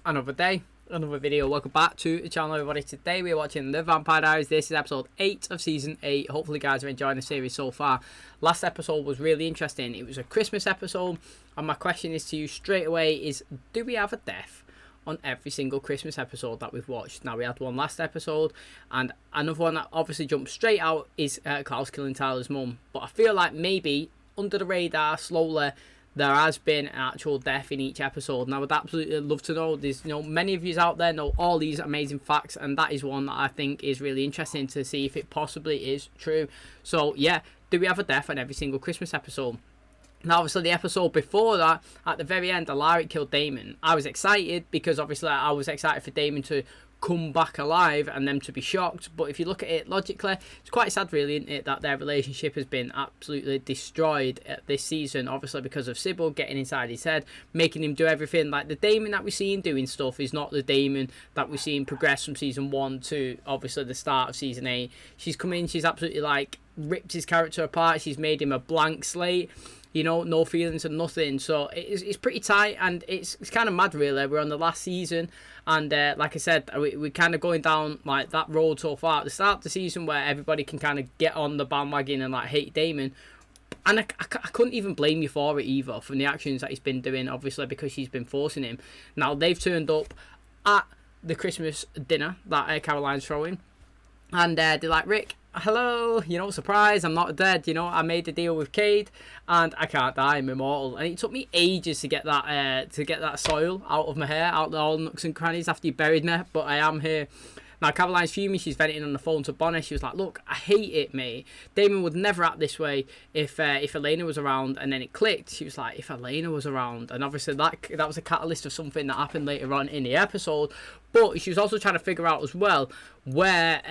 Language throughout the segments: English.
Another day, another video. Welcome back to the channel, everybody. Today we're watching The Vampire Diaries. This is episode 8 of season 8. Hopefully guys are enjoying the series so far. Last episode was really interesting. It was a Christmas episode, and my question is to you straight away is, do we have a death on every single Christmas episode that we've watched? Now, we had one last episode, and another one that obviously jumped straight out is Klaus killing Tyler's mum. But I feel like maybe under the radar, slowly, there has been an actual death in each episode. And I would absolutely love to know. There's, many of you out there know all these amazing facts, and that is one that I think is really interesting to see if it possibly is true. So yeah, do we have a death on every single Christmas episode? Now, obviously, the episode before that, at the very end, Alaric killed Damon. I was excited because, obviously, I was excited for Damon to come back alive and them to be shocked. But if you look at it logically, it's quite sad, really, isn't it, that their relationship has been absolutely destroyed this season, obviously, because of Sybil getting inside his head, making him do everything. Like, the Damon that we see him doing stuff is not the Damon that we see him progress from season 1 to, obviously, the start of season 8. She's come in, she's absolutely, like, ripped his character apart. She's made him a blank slate. No feelings and nothing. So it's pretty tight, and it's kind of mad, really. We're on the last season, and like I said, we're kind of going down like that road so far at the start of the season where everybody can kind of get on the bandwagon and like hate Damon. And I couldn't even blame you for it either, from the actions that he's been doing, obviously, because she's been forcing him. Now, they've turned up at the Christmas dinner that Caroline's throwing, and they're like, Rick, hello, surprise, I'm not dead, I made a deal with Cade and I can't die, I'm immortal. And it took me ages to get that soil out of my hair, out of all nooks and crannies after you buried me, but I am here. Now, Caroline's fuming. She's venting on the phone to Bonnie. She was like, look, I hate it, mate. Damon would never act this way if Elena was around. And then it clicked. She was like, if Elena was around. And obviously that was a catalyst of something that happened later on in the episode. But she was also trying to figure out as well where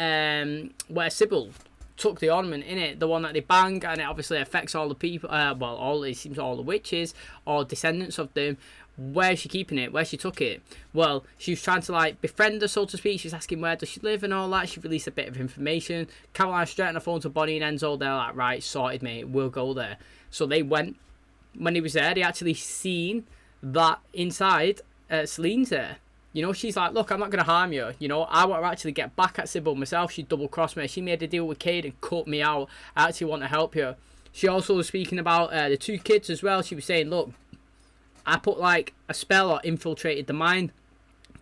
Sybil took the ornament in it, the one that they bang, and it obviously affects all the people, it seems all the witches or descendants of them. Where's she keeping it? Where she took it? Well, she was trying to like befriend her, so to speak. She's asking where does she live and all that. She released a bit of information. Caroline straight on the phone to Bonnie and Enzo. They're like, right, sorted, mate, we'll go there. So they went. When he was there, they actually seen that inside Celine's there. She's like, look, I'm not going to harm you. I want to actually get back at Sybil myself. She double-crossed me. She made a deal with Cade and cut me out. I actually want to help you. She also was speaking about the 2 kids as well. She was saying, look, I put like a spell or infiltrated the mind.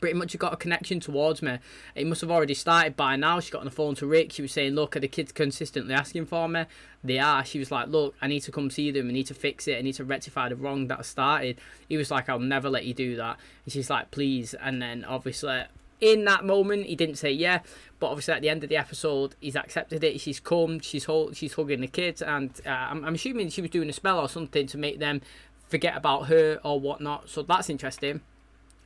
Pretty much got a connection towards me. It must have already started by now. She got on the phone to Rick. She was saying, look, are the kids consistently asking for me? They are. She was like, look, I need to come see them. I need to fix it. I need to rectify the wrong that started. He was like, I'll never let you do that. And she's like, please. And then obviously in that moment he didn't say yeah, but obviously at the end of the episode he's accepted it. She's come, she's hugging the kids, and I'm assuming she was doing a spell or something to make them forget about her or whatnot. So that's interesting.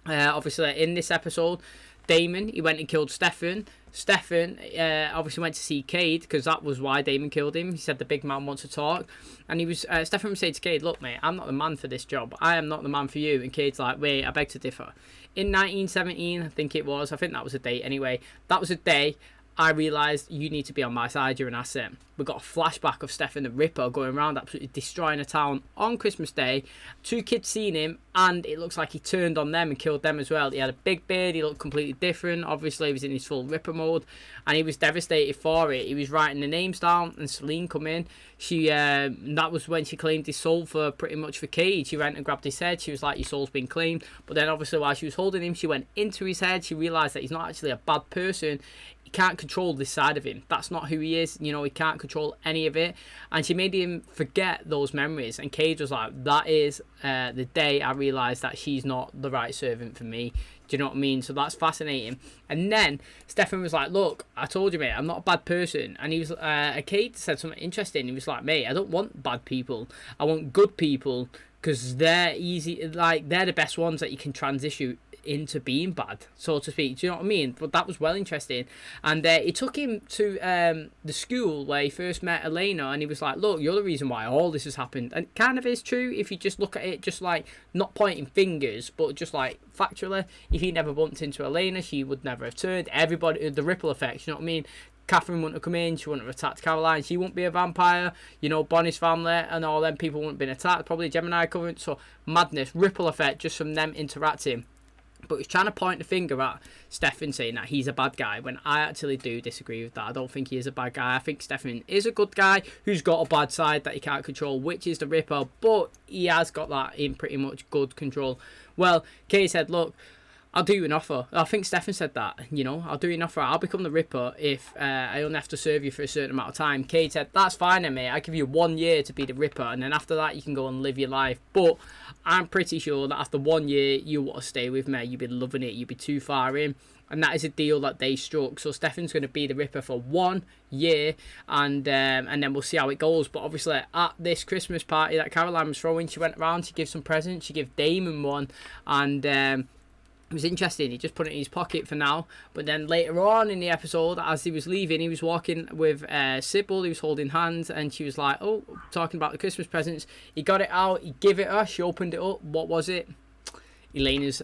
Obviously in this episode, Damon, he went and killed Stefan. Stefan obviously went to see Cade because that was why Damon killed him. He said the big man wants to talk, and he was Stefan was saying to Cade, look mate, I'm not the man for this job. I am not the man for you. And Cade's like, wait, I beg to differ. In 1917, I think that was a date anyway, that was a day I realised you need to be on my side, you're an asset. We got a flashback of Stefan the Ripper going around absolutely destroying a town on Christmas Day. 2 kids seen him, and it looks like he turned on them and killed them as well. He had a big beard, he looked completely different. Obviously he was in his full Ripper mode, and he was devastated for it. He was writing the names down, and Celine come in. She that was when she claimed his soul for pretty much for Cade. She went and grabbed his head. She was like, your soul's been claimed. But then obviously while she was holding him, she went into his head. She realised that he's not actually a bad person. He can't control this side of him. That's not who he is. He can't control any of it. And she made him forget those memories. And Cade was like, that is the day I realised that she's not the right servant for me. Do you know what I mean? So that's fascinating. And then Stefan was like, look, I told you, mate, I'm not a bad person. And he was, Cade said something interesting. He was like, mate, I don't want bad people. I want good people, because they're easy, like, they're the best ones that you can transition into being bad, so to speak. Do you know what I mean? But that was well interesting. And he took him to the school where he first met Elena, and he was like, look, you're the reason why all this has happened. And it kind of is true if you just look at it, just like not pointing fingers, but just like factually, if he never bumped into Elena, she would never have turned. Everybody, the ripple effect, you know what I mean? Catherine wouldn't have come in, she wouldn't have attacked Caroline, she wouldn't be a vampire, Bonnie's family and all them people wouldn't have been attacked, probably Gemini Covenant. So madness, ripple effect just from them interacting. But he's trying to point the finger at Stefan, saying that he's a bad guy, when I actually do disagree with that. I don't think he is a bad guy. I think Stefan is a good guy who's got a bad side that he can't control, which is the Ripper, but he has got that in pretty much good control. Well, Kay said, look, I'll do you an offer. I think Stefan said that, you know, I'll do you an offer. I'll become the Ripper if I only have to serve you for a certain amount of time. Kate said, that's fine then, mate. I'll give you 1 year to be the Ripper, and then after that you can go and live your life. But I'm pretty sure that after 1 year you want to stay with me. You'll be loving it. You'll be too far in. And that is a deal that they struck. So Stefan's going to be the Ripper for 1 year, and then we'll see how it goes. But obviously at this Christmas party that Caroline was throwing, she went around to give some presents. She gave Damon one, and it was interesting. He just put it in his pocket for now. But then later on in the episode, as he was leaving, he was walking with Sybil. He was holding hands, and she was like, oh, talking about the Christmas presents. He got it out. He gave it her. She opened it up. What was it? Elena's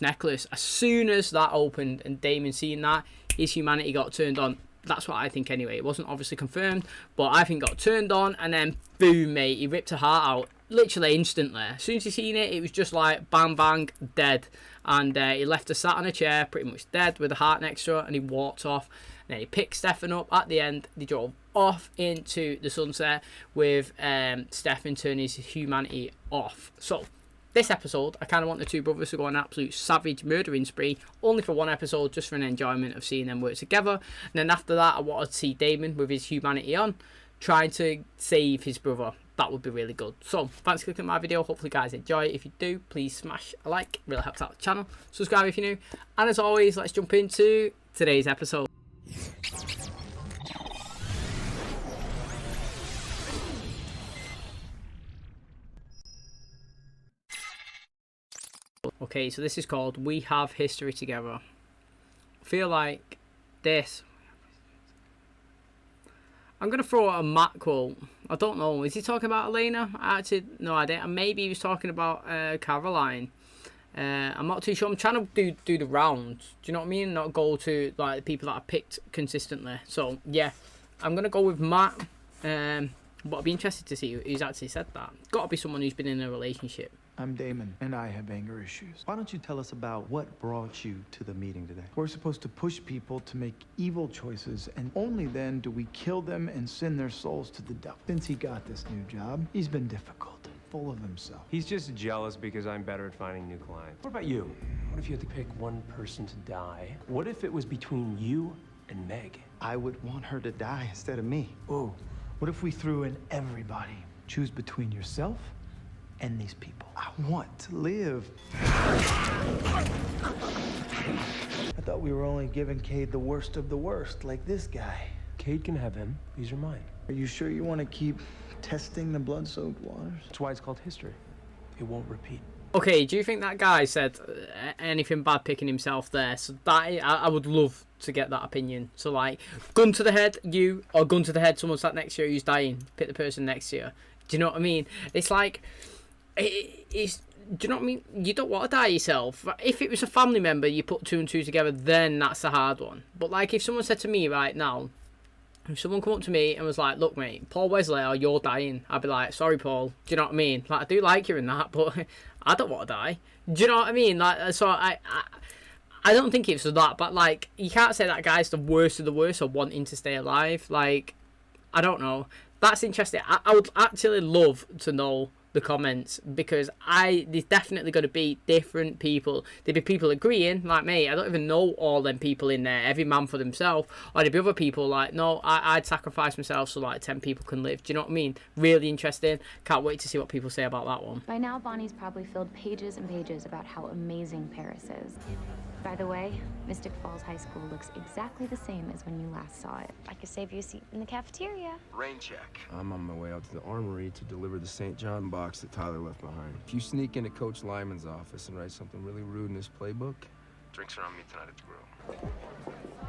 necklace. As soon as that opened and Damon seen that, his humanity got turned on. That's what I think anyway. It wasn't obviously confirmed, but I think got turned on, and then boom, mate, he ripped her heart out literally instantly. As soon as he seen it, it was just like bang bang, dead. And he left her sat on a chair, pretty much dead, with a heart next to her, and he walked off. And then he picked Stefan up at the end. They drove off into the sunset with Stefan turning his humanity off. So this episode, I kind of want the two brothers to go on an absolute savage murdering spree, only for 1 episode, just for an enjoyment of seeing them work together. And then after that, I want to see Damon with his humanity on, trying to save his brother. That would be really good. So thanks for clicking on my video. Hopefully you guys enjoy it. If you do, please smash a like. It really helps out the channel. Subscribe if you're new. And as always, let's jump into today's episode. Okay, so this is called We Have History Together. I feel like this... I'm going to throw out a Matt quote. I don't know. Is he talking about Elena? I actually no idea. And maybe he was talking about Caroline. I'm not too sure. I'm trying to do the rounds. Do you know what I mean? Not go to like the people that I picked consistently. So, yeah. I'm going to go with Matt. But I'd be interested to see who's actually said that. Got to be someone who's been in a relationship. I'm Damon, and I have anger issues. Why don't you tell us about what brought you to the meeting today? We're supposed to push people to make evil choices, and only then do we kill them and send their souls to the devil. Since he got this new job, he's been difficult, full of himself. He's just jealous because I'm better at finding new clients. What about you? What if you had to pick one person to die? What if it was between you and Meg? I would want her to die instead of me. Ooh, what if we threw in everybody? Choose between yourself and these people. I want to live. I thought we were only giving Cade the worst of the worst, like this guy. Cade can have him. These are mine. Are you sure you want to keep testing the blood-soaked waters? That's why it's called history. It won't repeat. Okay, do you think that guy said anything bad picking himself there? So that I would love to get that opinion. So like, gun to the head, you, or gun to the head, someone sat next to you who's dying. Pick the person next to you. Do you know what I mean? It's like... It's, do you know what I mean? You don't want to die yourself. If it was a family member, you put 2 and 2 together, then that's a hard one. But like if someone said to me right now, if someone come up to me and was like, look mate, Paul Wesley, or you're dying, I'd be like, sorry Paul. Do you know what I mean? Like I do like you in that, but I don't want to die. Do you know what I mean? Like so I don't think it's that, but like you can't say that guy's the worst of the worst or wanting to stay alive. Like I don't know. That's interesting. I would actually love to know the comments, because there's definitely going to be different people. There'd be people agreeing like me, I don't even know all them people in there, every man for themselves, or there'd be other people like, no, I'd sacrifice myself so like 10 people can live. Do you know what I mean? Really interesting. Can't wait to see what people say about that one. By now Bonnie's probably filled pages and pages about how amazing Paris is. By the way, Mystic Falls High School looks exactly the same as when you last saw it. I could save you a seat in the cafeteria. Rain check. I'm on my way out to the armory to deliver the St. John box that Tyler left behind. If you sneak into Coach Lyman's office and write something really rude in his playbook... Drinks are on me tonight at the grill.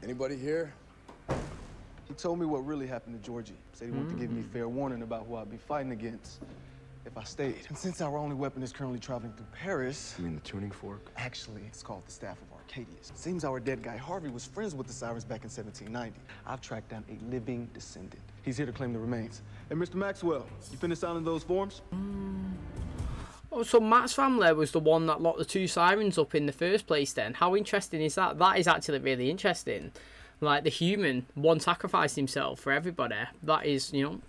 Anybody here? He told me what really happened to Georgie. Said he wanted to give me fair warning about who I'd be fighting against if I stayed. And since our only weapon is currently traveling through Paris... You mean the tuning fork? Actually, it's called the Staff of Arcadius. Seems our dead guy Harvey was friends with the Sirens back in 1790. I've tracked down a living descendant. He's here to claim the remains. Hey, Mr. Maxwell, you finished signing those forms? Oh, so Matt's family was the one that locked the 2 sirens up in the first place then. How interesting is that? That is actually really interesting. Like, the human, one sacrificed himself for everybody. That is, you know,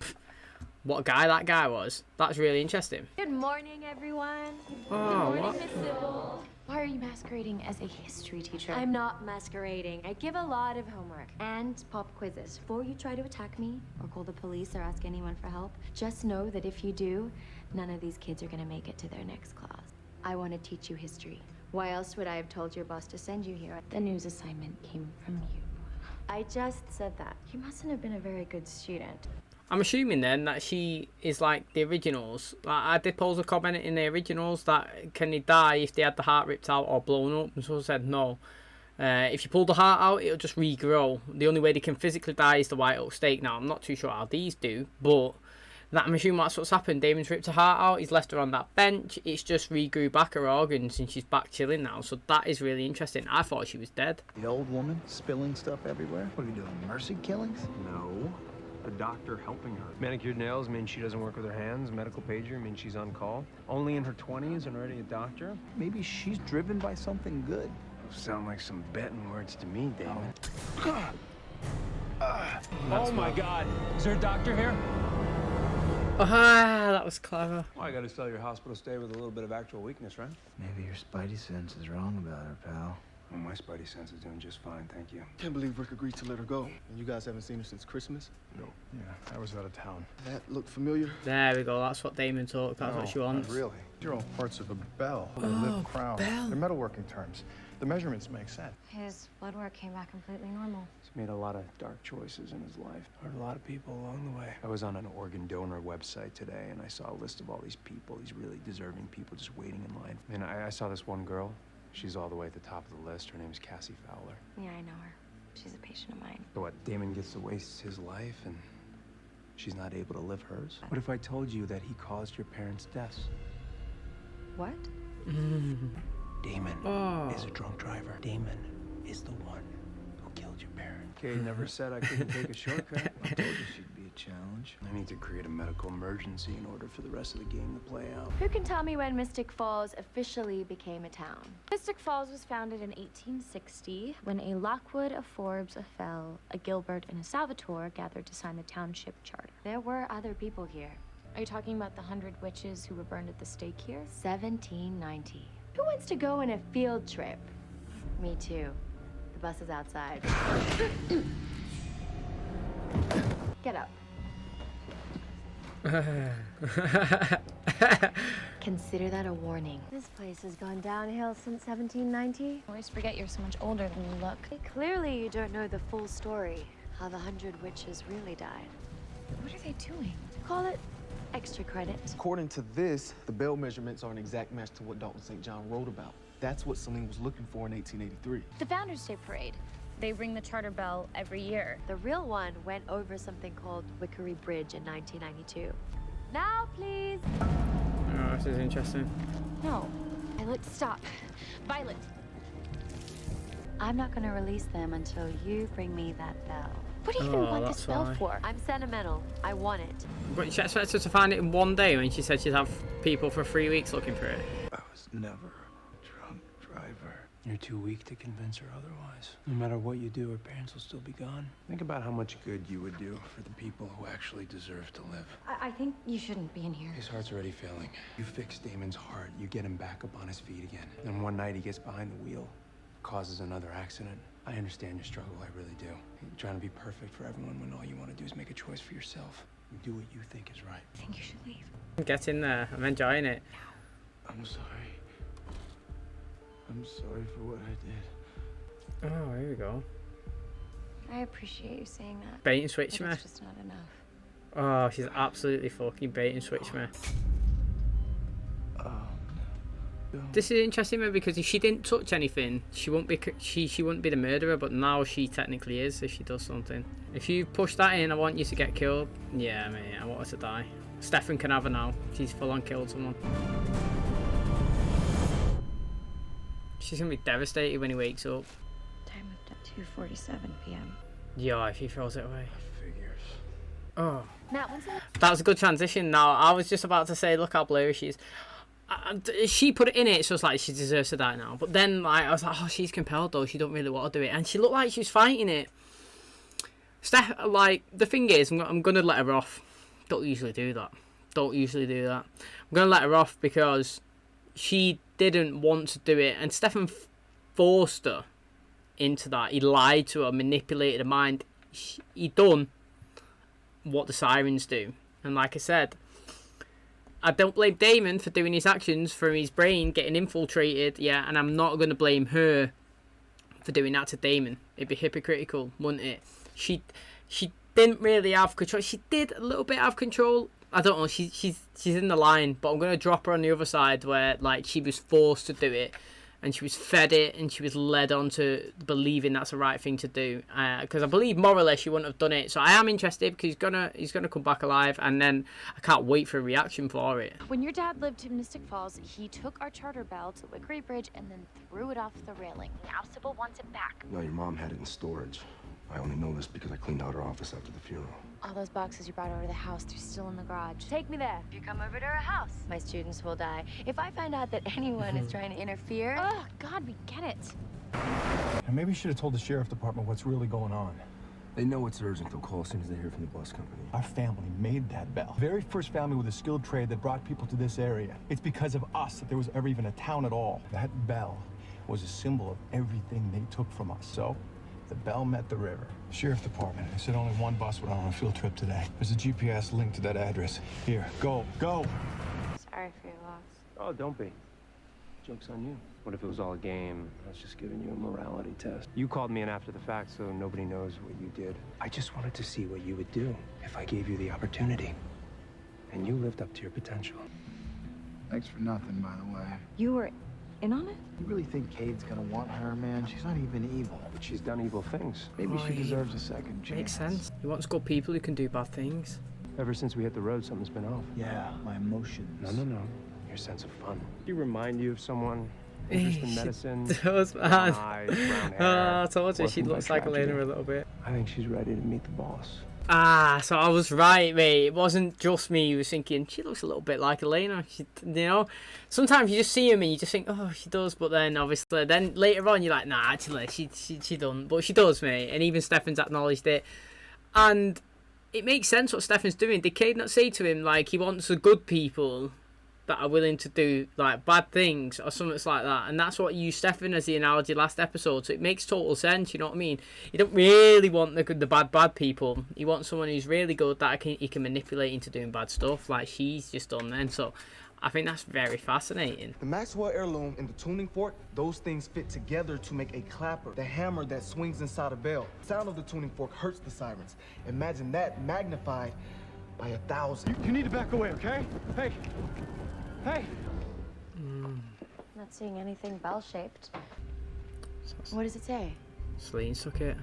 what a guy that guy was. That's really interesting. Good morning, everyone. Oh, Good morning, what? Miss Sybil. Why are you masquerading as a history teacher? I'm not masquerading. I give a lot of homework and pop quizzes. Before you try to attack me or call the police or ask anyone for help, just know that if you do, none of these kids are gonna make it to their next class. I want to teach you history. Why else would I have told your boss to send you here? The news assignment came from you. I just said that. You mustn't have been a very good student. I'm assuming then that she is like the originals. Like, I did pose a comment in the originals that can they die if they had the heart ripped out or blown up, and so I said no. If you pull the heart out, it'll just regrow. The only way they can physically die is the white oak stake. Now, I'm not too sure how these do, but that I'm assuming that's what's happened. Damon's ripped her heart out, he's left her on that bench, it's just regrew back her organs and she's back chilling now. So that is really interesting. I thought she was dead. The old woman spilling stuff everywhere? What are we doing, mercy killings? No. A doctor helping her. Manicured nails mean she doesn't work with her hands. Medical pager means she's on call. Only in her 20s and already a doctor. Maybe she's driven by something good. Sound like some betting words to me, Damon. Oh my God. Is there a doctor here? Ah, that was clever. Well, I gotta sell your hospital stay with a little bit of actual weakness, right? Maybe your spidey sense is wrong about her, pal. Well, my spidey sense is doing just fine, thank you. Can't believe Rick agreed to let her go. And you guys haven't seen her since Christmas? No. Yeah, I was out of town. That looked familiar. There we go, that's what Damon talked, that's what she wants. Not really. These are all parts of a bell, a lip crown. bell. They're metalworking terms. The measurements make sense. His blood work came back completely normal. He's made a lot of dark choices in his life. Hurt a lot of people along the way. I was on an organ donor website today, and I saw a list of all these people, these really deserving people just waiting in line. And I saw this one girl. She's all the way at the top of the list. Her name is Cassie Fowler. Yeah, I know her. She's a patient of mine. But what, Damon gets to waste his life, and she's not able to live hers? What if I told you that he caused your parents' deaths? What? Damon is a drunk driver. Damon is the one who killed your parents. Kay never said I couldn't take a shortcut. I told you she'd be a challenge. I need to create a medical emergency in order for the rest of the game to play out. Who can tell me when Mystic Falls officially became a town? Mystic Falls was founded in 1860 when a Lockwood, a Forbes, a Fell, a Gilbert, and a Salvatore gathered to sign the township charter. There were other people here. Are you talking about the 100 witches who were burned at the stake here? 1790. Who wants to go on a field trip? Me too. The bus is outside. Get up. Consider that a warning. This place has gone downhill since 1790. I always forget you're so much older than you look. Clearly, you don't know the full story. How the 100 witches really died. What are they doing? Call it extra credit. According to this, the bell measurements are an exact match to what Dalton St. John wrote about. That's what Celine was looking for in 1883. The Founders Day Parade. They ring the charter bell every year. The real one went over something called Enquiry Bridge in 1992. Now, please. Oh, this is interesting. No. Violet, stop. Violet. I'm not going to release them until you bring me that bell. What do you even want this that's bell why. for? I'm sentimental. I want it. But she expects her to find it in one day when she said she'd have people for 3 weeks looking for it. I was never a drunk driver. You're too weak to convince her otherwise. No matter what you do, her parents will still be gone. Think about how much good you would do for the people who actually deserve to live. I think you shouldn't be in here. His heart's already failing. You fix Damon's heart, you get him back up on his feet again. Then one night he gets behind the wheel, causes another accident. I understand your struggle, I really do. You're trying to be perfect for everyone when all you want to do is make a choice for yourself. You do what you think is right. I think you should leave. Get in there. I'm enjoying it. I'm sorry. I'm sorry for what I did. Oh, here we go. I appreciate you saying that. Bait and switch But me. it's just not enough. Oh, she's absolutely fucking bait and switch me. This is interesting, man, because if she didn't touch anything, she won't be she wouldn't be the murderer, but now she technically is if she does something. If you push that in, I want you to get killed. Yeah, mate, I want her to die. Stefan can have her now. She's full on killed someone. She's gonna be devastated when he wakes up. Time moved at 2:47 p.m. Yeah, if he throws it away. Figures. Oh. Matt, when's the That was a good transition. Now, I was just about to say, look how blurry she is. she put it in it, so it's like she deserves to die now. But then like I was like, oh, she's compelled though. She don't really want to do it, and she looked like she was fighting it. Like the thing is, I'm gonna let her off. Don't usually do that. I'm gonna let her off because she didn't want to do it, and Stefan forced her into that. He lied to her, manipulated her mind. He done what the sirens do, and like I said, I don't blame Damon for doing his actions, from his brain getting infiltrated. Yeah, and I'm not gonna blame her for doing that to Damon. It'd be hypocritical, wouldn't it? She didn't really have control. She did a little bit have control. I don't know. She's in the line, but I'm gonna drop her on the other side where like she was forced to do it, and she was fed it, and she was led on to believing that's the right thing to do. Because I believe morally she wouldn't have done it. So I am interested because he's gonna come back alive, and then I can't wait for a reaction for it. When your dad lived in Mystic Falls, he took our charter bell to Enquiry Bridge and then threw it off the railing. Now Sybil wants it back. No, your mom had it in storage. I only know this because I cleaned out her office after the funeral. All those boxes you brought over to the house, they're still in the garage. Take me there. If you come over to our house, my students will die. If I find out that anyone is trying to interfere... Oh, God, we get it. And maybe you should have told the sheriff department what's really going on. They know it's urgent. They'll call as soon as they hear from the bus company. Our family made that bell. Very first family with a skilled trade that brought people to this area. It's because of us that there was ever even a town at all. That bell was a symbol of everything they took from us. So, the bell met the river. Sheriff department. They said only one bus went on a field trip today. There's a GPS link to that address. Here, go. Sorry for your loss. Oh, don't be. Joke's on you. What if it was all a game? I was just giving you a morality test. You called me in after the fact, so nobody knows what you did. I just wanted to see what you would do if I gave you the opportunity. And you lived up to your potential. Thanks for nothing, by the way. You were in on it? You really think Cade's gonna want her, man? She's not even evil. But she's done evil things. Maybe she deserves a second chance. Makes sense. He wants good people who can do bad things. Ever since we hit the road, something's been off. Yeah, my emotions. No. Your sense of fun. Do you remind you of someone? Interest in medicine? Does, man. Brown eyes, brown hair. I told you she orphaned by looks like tragedy. Elena a little bit. I think she's ready to meet the boss. So I was right, mate. It wasn't just me who was thinking, she looks a little bit like Elena. Sometimes you just see him and you just think, oh, she does. But then, obviously, then later on, you're like, nah, actually, she don't. But she does, mate. And even Stefan's acknowledged it. And it makes sense what Stefan's doing. Did Cade not say to him, like, he wants the good people that are willing to do, like, bad things or something like that? And that's what you used Stefan as the analogy last episode. So it makes total sense, you know what I mean? You don't really want the bad people. You want someone who's really good that he can manipulate into doing bad stuff, like she's just done then. So I think that's very fascinating. The Maxwell heirloom and the tuning fork, those things fit together to make a clapper. The hammer that swings inside a bell. The sound of the tuning fork hurts the sirens. Imagine that magnified by 1,000. You need to back away, okay? Hey! Not seeing anything bell-shaped. What does it say? Celine took it.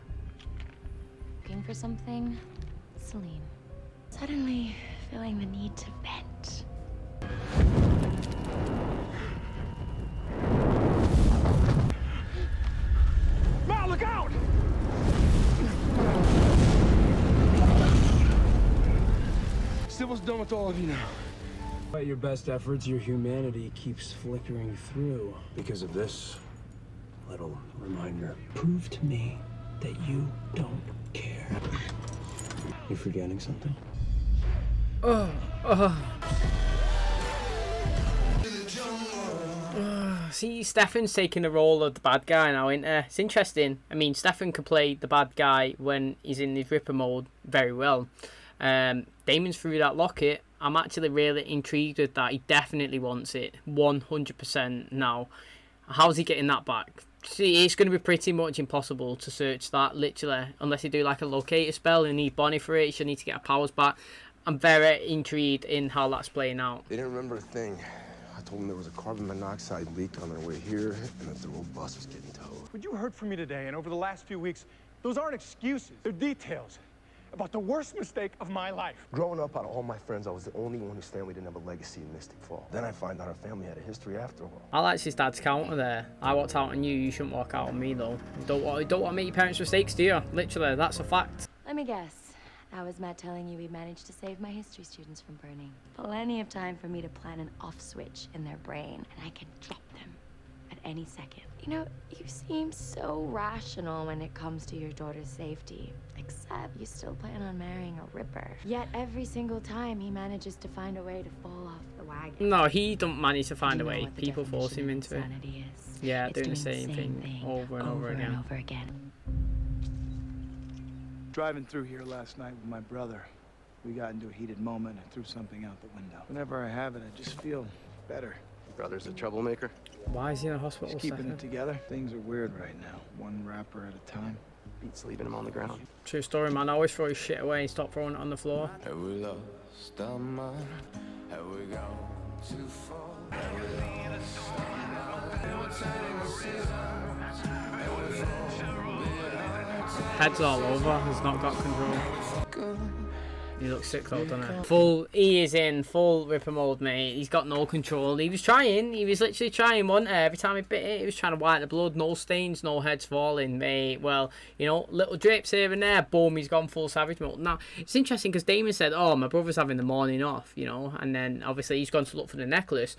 Looking for something? Celine. Suddenly feeling the need to vent. Ma, look out! Sybil's done with all of you now. Despite your best efforts, your humanity keeps flickering through. Because of this little reminder. Prove to me that you don't care. You forgetting something? See, Stefan's taking the role of the bad guy now, isn't he? It's interesting. I mean, Stefan can play the bad guy when he's in his Ripper mode very well. Damon's through that locket. I'm actually really intrigued with that. He definitely wants it 100% now. How's he getting that back? See, it's going to be pretty much impossible to search that, literally, unless you do like a locator spell and need Bonnie for it. She'll need to get her powers back. I'm very intrigued in how that's playing out. They didn't remember a thing. I told them there was a carbon monoxide leak on their way here, and that the old bus was getting towed. What you heard from me today and over the last few weeks, those aren't excuses. They're details about the worst mistake of my life. Growing up, out of all my friends, I was the only one whose family didn't have a legacy in Mystic Fall. Then I find out our family had a history after all. I like his dad's counter there. I walked out on you, you shouldn't walk out on me though. You don't want to make your parents' mistakes, do you? Literally, that's a fact. Let me guess. How was Matt telling you we managed to save my history students from burning? Plenty of time for me to plan an off switch in their brain, and I can drop them at any second. You know, you seem so rational when it comes to your daughter's safety, except you still plan on marrying a Ripper. Yet every single time he manages to find a way to fall off the wagon. No, he don't manage to find a You know way. what the People force him definition of into it. insanity is. Yeah, It's doing the same thing over and over again. and over again. Driving through here last night with my brother, we got into a heated moment and threw something out the window. Whenever I have it, I just feel better. Your brother's a troublemaker? Why is he in a hospital? Just keeping Stefan? it together. Things are weird right now. One rapper at a time. Beats leaving him on the ground. True story, man. I always throw his shit away and stop throwing it on the floor. Have we lost our mind? Have we gone too far? Have we lost our mind? We're turning the seasons, and we're Head's all over. He's not got control. good. He looks sick though, doesn't he? He is in full Ripper mode, mate. He's got no control. He was trying. He was literally trying, wasn't he? Every time he bit it, he was trying to wipe the blood. No stains, no heads falling, mate. Well, you know, little drips here and there. Boom, he's gone full savage mode. Now, it's interesting because Damon said, oh, my brother's having the morning off, you know. And then, obviously, he's gone to look for the necklace.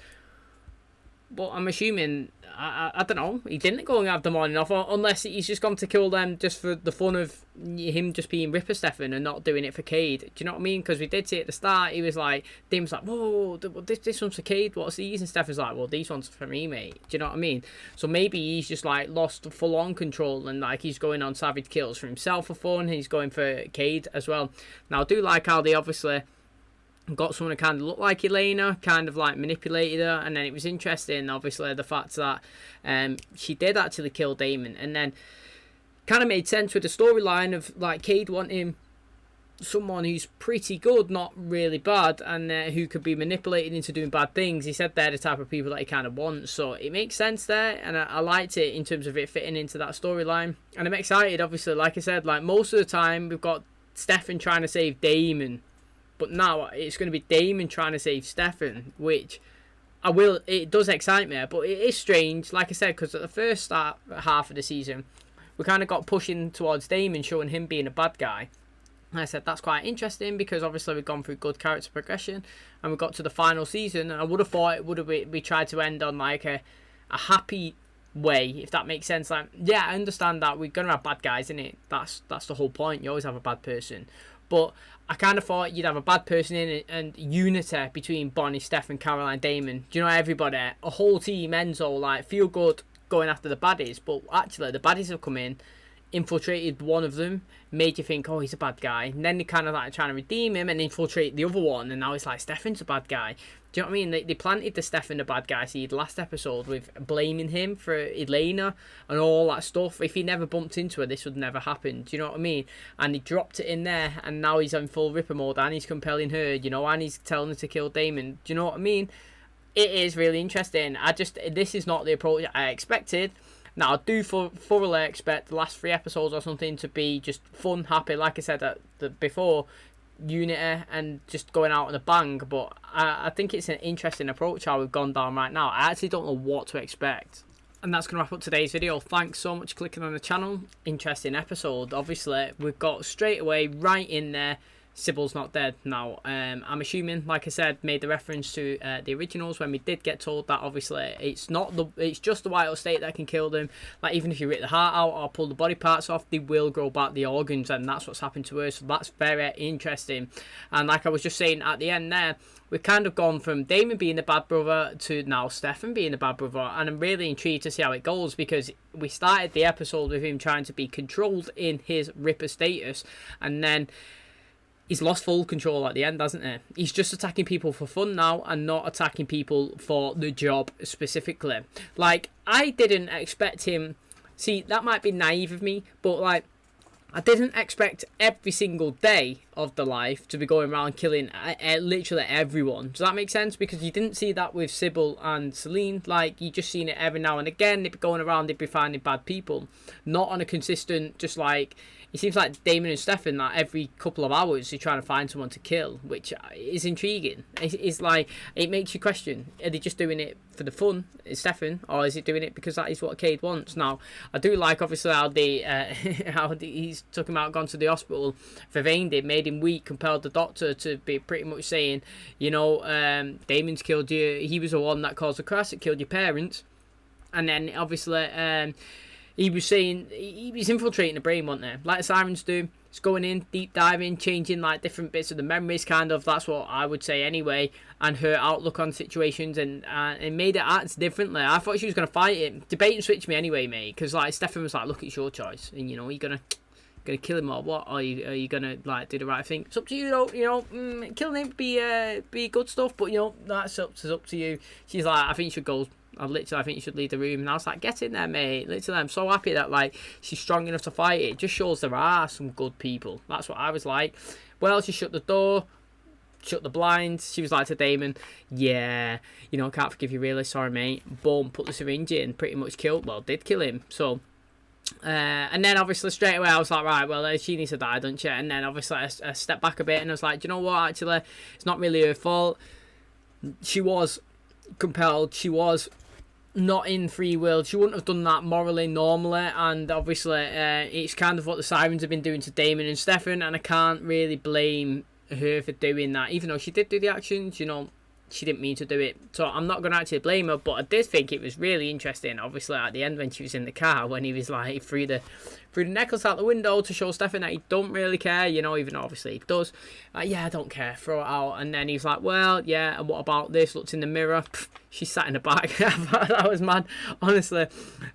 But I'm assuming, I don't know, he didn't go and have the morning off, unless he's just gone to kill them just for the fun of him just being Ripper Stefan and not doing it for Cade. Do you know what I mean? Because we did see at the start, he was like, Dim's like, whoa, this one's for Cade, what's these? And Stefan's like, well, these ones are for me, mate. Do you know what I mean? So maybe he's just like lost full-on control and like he's going on savage kills for himself for fun, he's going for Cade as well. Now, I do like how they obviously got someone who kind of looked like Elena, kind of like manipulated her, and then it was interesting, obviously, the fact that she did actually kill Damon, and then kind of made sense with the storyline of like Cade wanting someone who's pretty good, not really bad, and who could be manipulated into doing bad things. He said they're the type of people that he kind of wants, so it makes sense there, and I liked it in terms of it fitting into that storyline, and I'm excited, obviously, like I said, like most of the time we've got Stefan trying to save Damon, but now it's going to be Damon trying to save Stefan, which it does excite me, but it is strange, like I said, because at the first half of the season, we kind of got pushing towards Damon, showing him being a bad guy. And I said that's quite interesting because obviously we've gone through good character progression and we got to the final season, and I would have thought it would have we tried to end on like a happy way, if that makes sense. Like, yeah, I understand that we're going to have bad guys, innit? That's the whole point. You always have a bad person. But I kind of thought you'd have a bad person in it and unity between Bonnie, Stefan, Caroline, Damon. Do you know, everybody, a whole team, Enzo, like, feel good going after the baddies. But actually, the baddies have come in, infiltrated one of them, made you think, oh, he's a bad guy. And then they kind of like trying to redeem him and infiltrate the other one. And now it's like, Stefan's a bad guy. Do you know what I mean? They planted the Stefan the bad guy seed last episode with blaming him for Elena and all that stuff. If he never bumped into her, this would never happen. Do you know what I mean? And he dropped it in there, and now he's in full Ripper mode, and he's compelling her, you know, and he's telling her to kill Damon. Do you know what I mean? It is really interesting. This is not the approach I expected. Now, I do thoroughly expect the last 3 episodes or something to be just fun, happy, like I said before, unity and just going out on a bang, but I think it's an interesting approach how we've gone down right now. I actually don't know what to expect. And that's going to wrap up today's video. Thanks so much for clicking on the channel. Interesting episode. Obviously, we've got straight away right in there, Sybil's not dead. Now, I'm assuming, like I said, made the reference to the originals when we did get told that obviously it's just the White House State that can kill them. Like, even if you rip the heart out or pull the body parts off, they will grow back the organs, and that's what's happened to her. So that's very interesting. And like I was just saying at the end there, we've kind of gone from Damon being the bad brother to now Stefan being the bad brother, and I'm really intrigued to see how it goes, because we started the episode with him trying to be controlled in his Ripper status, and then he's lost full control at the end, hasn't he? He's just attacking people for fun now and not attacking people for the job specifically. Like, I didn't expect him... See, that might be naive of me, but, like, I didn't expect every single day of the life to be going around killing literally everyone. Does that make sense? Because you didn't see that with Sybil and Celine. Like, you just seen it every now and again. They'd be going around, they'd be finding bad people. Not on a consistent, just like... It seems like Damon and Stefan, that every couple of hours you're trying to find someone to kill, which is intriguing. It's like, it makes you question, are they just doing it for the fun, Stefan, or is it doing it because that is what Cade wants? Now, I do like, obviously, how he's talking about gone to the hospital for Vane did, made made him weak, compelled the doctor to be pretty much saying, you know, Damon's killed you. He was the one that caused the crash that killed your parents. And then obviously he was saying he was infiltrating the brain, wasn't he? Like the sirens do. It's going in, deep diving, changing like different bits of the memories, kind of. That's what I would say anyway. And her outlook on situations, and it made it act differently. I thought she was going to fight it. Debate and switch me anyway, mate. Because like Stefan was like, look, it's your choice. And you know, you're gonna kill him or what? Or are you gonna like do the right thing? It's up to you, though. You know, killing him be good stuff, but you know, that's up to you. She's like, I think you should go. I think you should leave the room. And I was like, get in there, mate. Literally, I'm so happy that like she's strong enough to fight it. It just shows there are some good people. That's what I was like. Well, she shut the door, shut the blinds. She was like to Damon, yeah, you know, can't forgive you really, sorry mate. Boom, put the syringe in, pretty much did kill him. So and then obviously straight away I was like, right, well she needs to die, don't you? And then obviously I stepped back a bit and I was like, do you know what, actually it's not really her fault. She was compelled, she was not in free will, she wouldn't have done that morally normally, and obviously it's kind of what the sirens have been doing to Damon and Stefan, and I can't really blame her for doing that, even though she did do the actions, you know, she didn't mean to do it, so I'm not going to actually blame her. But I did think it was really interesting, obviously at the end when she was in the car, when he was like threw the necklace out the window to show Stefan that he don't really care, you know, even though obviously he does. Yeah, I don't care, throw it out. And then he's like, well, yeah, and what about this? Looked in the mirror, pff, she sat in the back. That was mad, honestly.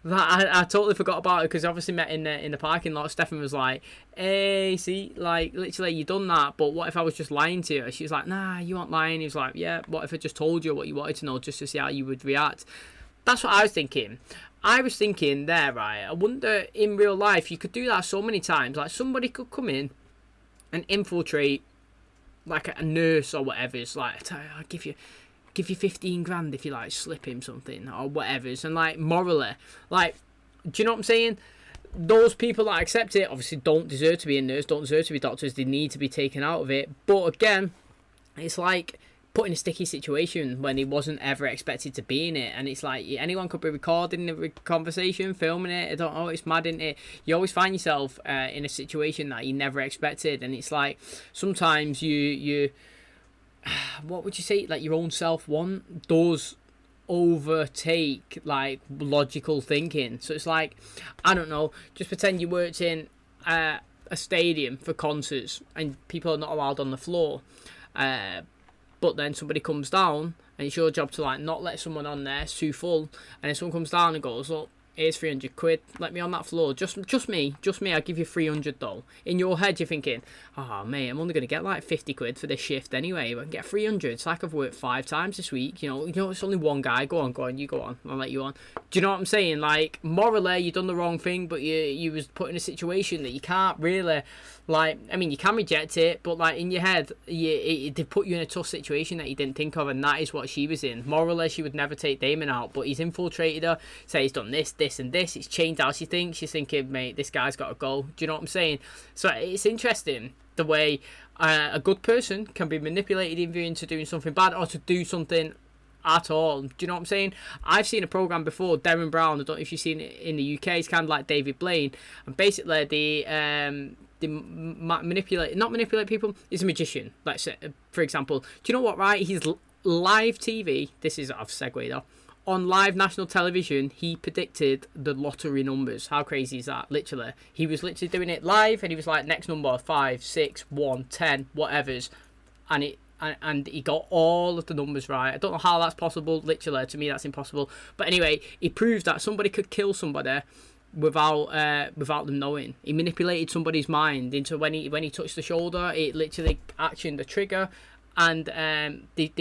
I totally forgot about it, because obviously met in the parking lot. Stefan was like, hey, see, like literally you done that, but what if I was just lying to you? She was like, nah, you aren't lying. He was like, yeah, what if I just told you what you wanted to know, just to see how you would react? That's what I was thinking. I was thinking there, right, I wonder in real life you could do that so many times. Like somebody could come in and infiltrate like a nurse or whatever. It's like, I'll give you 15 grand if you like slip him something or whatever. And like morally, like, do you know what I'm saying? Those people that accept it obviously don't deserve to be a nurse, don't deserve to be doctors. They need to be taken out of it. But again, it's like put in a sticky situation when he wasn't ever expected to be in it, and it's like anyone could be recording the conversation, filming it. I don't know, it's mad, isn't it? You always find yourself in a situation that you never expected, and it's like sometimes you what would you say, like your own self-want does overtake like logical thinking. So it's like, I don't know, just pretend you worked in a stadium for concerts and people are not allowed on the floor, but then somebody comes down and it's your job to like not let someone on there, it's too full, and then someone comes down and goes, look, here's 300 quid, let me on that floor, just me, I'll give you 300 though. In your head you're thinking, oh mate, I'm only going to get like 50 quid for this shift anyway, but I can get 300, it's like I've worked 5 times this week, you know, it's only one guy, go on, you go on, I'll let you on. Do you know what I'm saying? Like, morally you done the wrong thing, but you was put in a situation that you can't really, like, I mean, you can reject it, but like in your head, they put you in a tough situation that you didn't think of, and that is what she was in. Morally, she would never take Damon out, but he's infiltrated her, say he's done this, and this. It's changed how she thinks. She's thinking, mate, this guy's got to go. Do you know what I'm saying? So it's interesting the way a good person can be manipulated either into doing something bad or to do something at all. Do you know what I'm saying? I've seen a program before, Darren Brown, I don't know if you've seen it in the UK, it's kind of like David Blaine, and basically they manipulate people. He's a magician, let's say, for example. Do you know what, right? He's live TV, this is off segue though, on live national television, he predicted the lottery numbers. How crazy is that? Literally, he was literally doing it live, and he was like, next number 5, 6, 1, 10, whatever's, and he got all of the numbers right. I don't know how that's possible. Literally, to me, that's impossible. But anyway, he proved that somebody could kill somebody without them knowing. He manipulated somebody's mind into when he touched the shoulder, it literally actioned the trigger. And they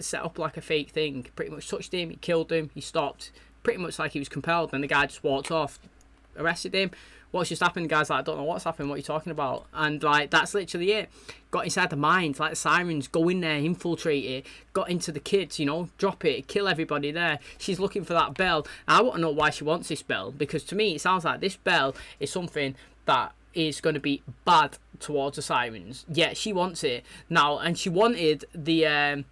set up like a fake thing. Pretty much touched him, he killed him, he stopped. Pretty much like he was compelled, and the guy just walked off, arrested him. What's just happened? The guy's like, I don't know what's happened, what are you talking about? And like, that's literally it. Got inside the mind, like the sirens, go in there, infiltrate it, got into the kids, you know, drop it, kill everybody there. She's looking for that bell. I want to know why she wants this bell, because to me, it sounds like this bell is something that is going to be bad towards the sirens. Yeah, she wants it now, and she wanted the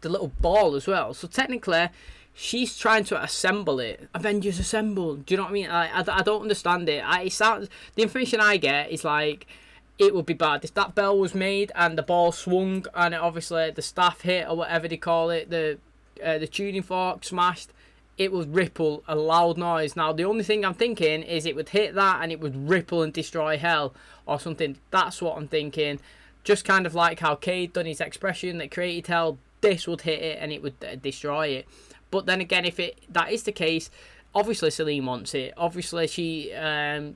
little ball as well. So technically, she's trying to assemble it. Avengers Assemble. Do you know what I mean? I don't understand it. It sounds, the information I get is like, it would be bad. If that bell was made and the ball swung and it obviously the staff hit or whatever they call it, the tuning fork smashed, it would ripple a loud noise. Now, the only thing I'm thinking is it would hit that and it would ripple and destroy hell or something. That's what I'm thinking. Just kind of like how Cade done his expression that created hell, this would hit it and it would destroy it. But then again, if that is the case, obviously Celine wants it. Obviously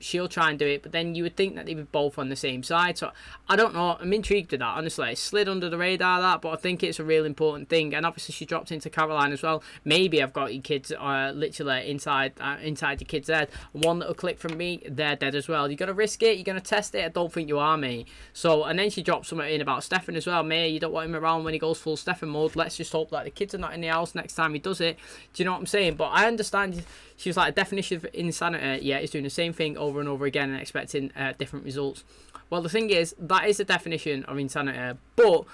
she'll try and do it, but then you would think that they were both on the same side. So I don't know. I'm intrigued with that, honestly. It slid under the radar, that, but I think it's a real important thing. And obviously she dropped into Caroline as well. Maybe I've got your kids literally inside your kid's head. One little click from me, they're dead as well. You're gonna risk it. You're gonna test it. I don't think you are, mate. So, and then she dropped something in about Stefan as well. Mate, you don't want him around when he goes full Stefan mode. Let's just hope that the kids are not in the house next time he does it. Do you know what I'm saying? But I understand. She was like, a definition of insanity, yeah, is doing the same thing over and over again and expecting different results. Well, the thing is, that is the definition of insanity, but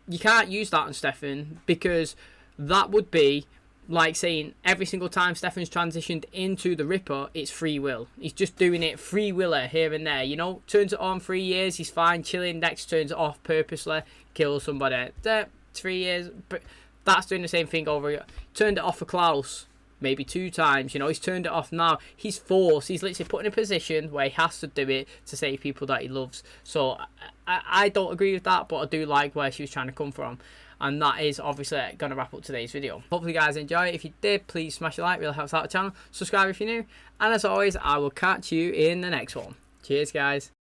you can't use that on Stefan, because that would be like saying every single time Stefan's transitioned into the Ripper, it's free will. He's just doing it free willer here and there, you know, turns it on 3 years, he's fine, chilling, next turns it off purposely, kills somebody. 3 years, but that's doing the same thing over again. Turned it off for Klaus. Maybe 2 times, you know, he's turned it off now. He's forced. He's literally put in a position where he has to do it to save people that he loves. So I don't agree with that, but I do like where she was trying to come from. And that is obviously going to wrap up today's video. Hopefully you guys enjoy it. If you did, please smash a like. Really helps out the channel. Subscribe if you're new. And as always, I will catch you in the next one. Cheers, guys.